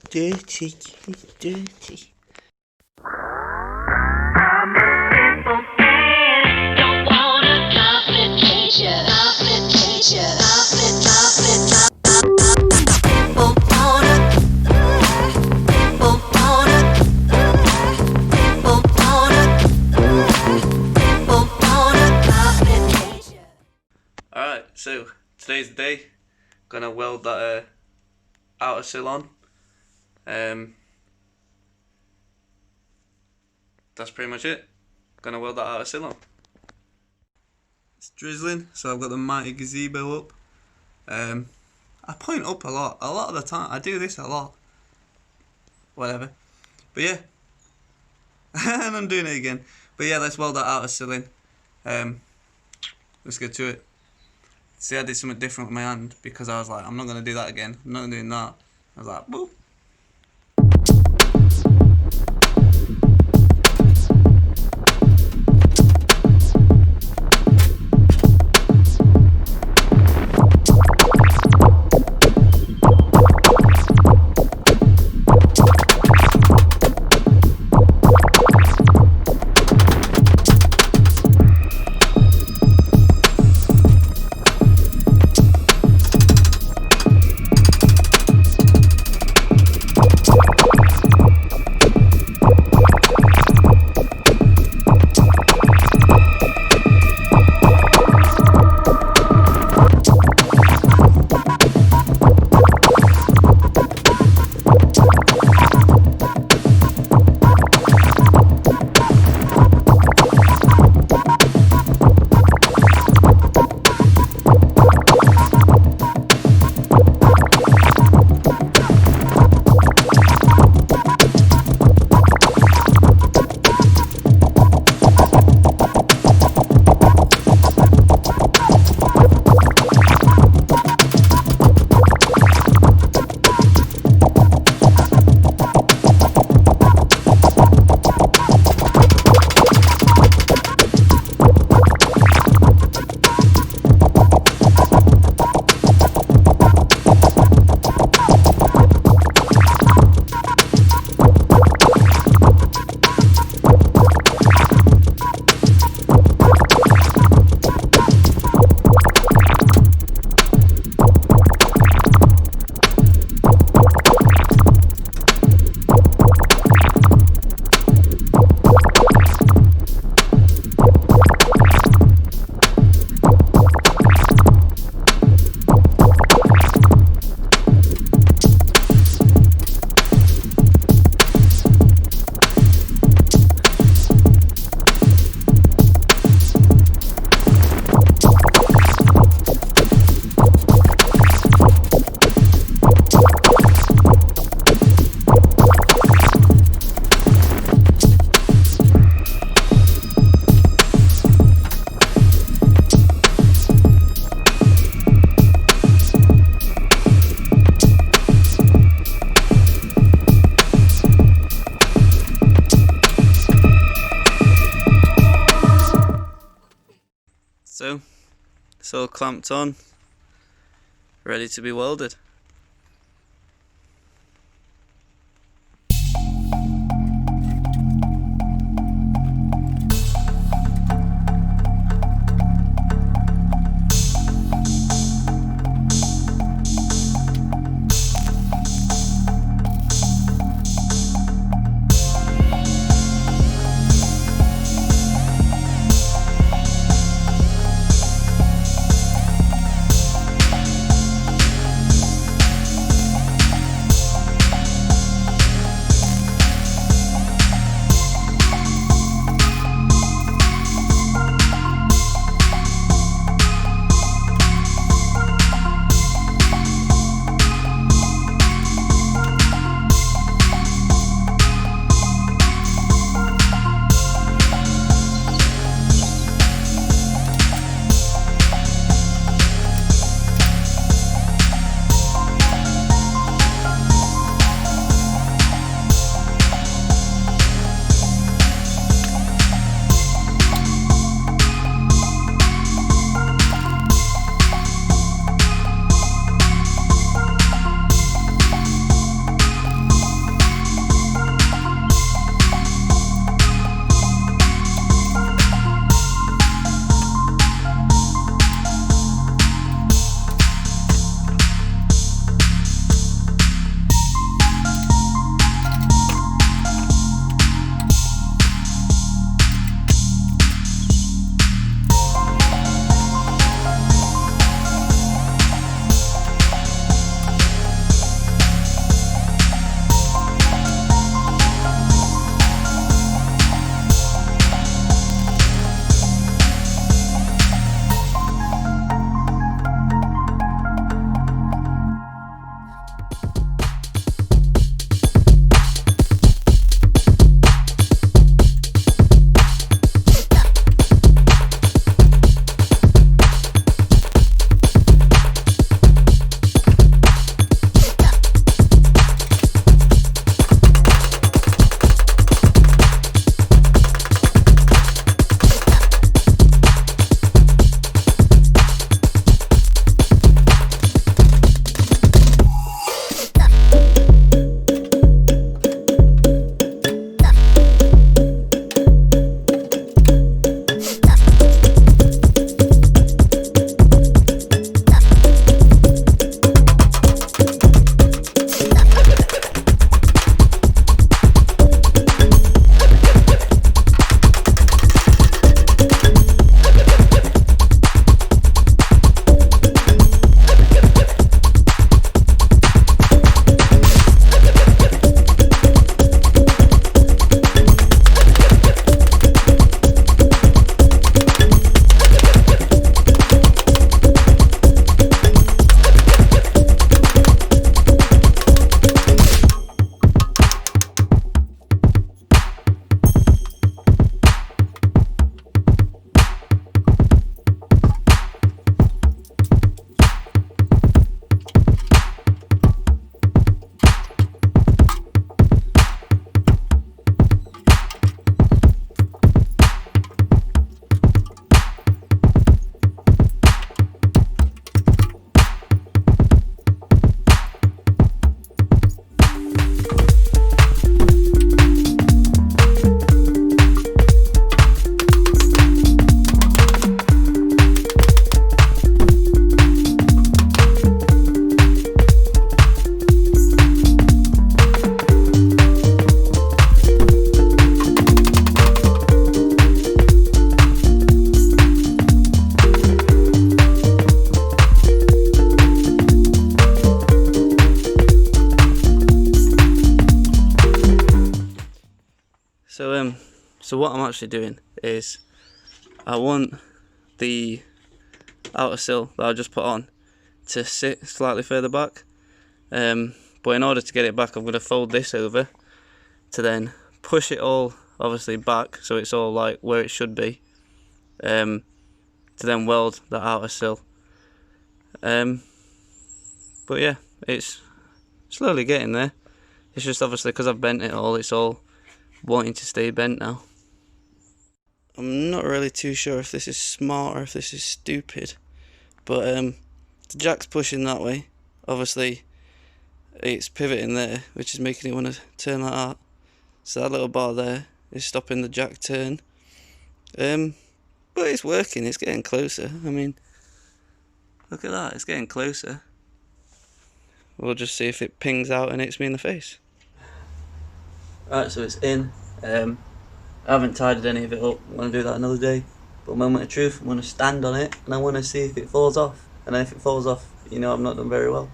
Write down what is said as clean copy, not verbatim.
Dirty, dirty. I'm a simple man, don't wanna complicate ya, complicate ya, simple wanna, complicate ya. Alright, so today's the day. Gonna weld that outer sill on. That's pretty much it. Gonna weld that outer sill on. It's drizzling, so I've got the mighty gazebo up. I point up a lot of the time. I do this a lot. Whatever. But yeah. And I'm doing it again. But yeah, let's weld that outer sill in. Let's get to it. See, I did something different with my hand because I was like, I'm not going to do that again. I'm not doing that. I was like, boop. So, it's all clamped on, ready to be welded. So what I'm actually doing is I want the outer sill that I just put on to sit slightly further back, but in order to get it back I'm going to fold this over to then push it all obviously back so it's all like where it should be, to then weld that outer sill. But yeah, it's slowly getting there. It's just obviously because I've bent it all, it's all wanting to stay bent now. I'm not really too sure if this is smart or if this is stupid, but the jack's pushing that way. Obviously it's pivoting there, which is making it want to turn like that. So that little bar there is stopping the jack turn. But it's working, it's getting closer. I mean, look at that, it's getting closer. We'll just see if it pings out and hits me in the face. Right, so it's in. I haven't tidied any of it up. I'm going to do that another day. But moment of truth, I'm going to stand on it and I want to see if it falls off. And if it falls off, you know I've not done very well.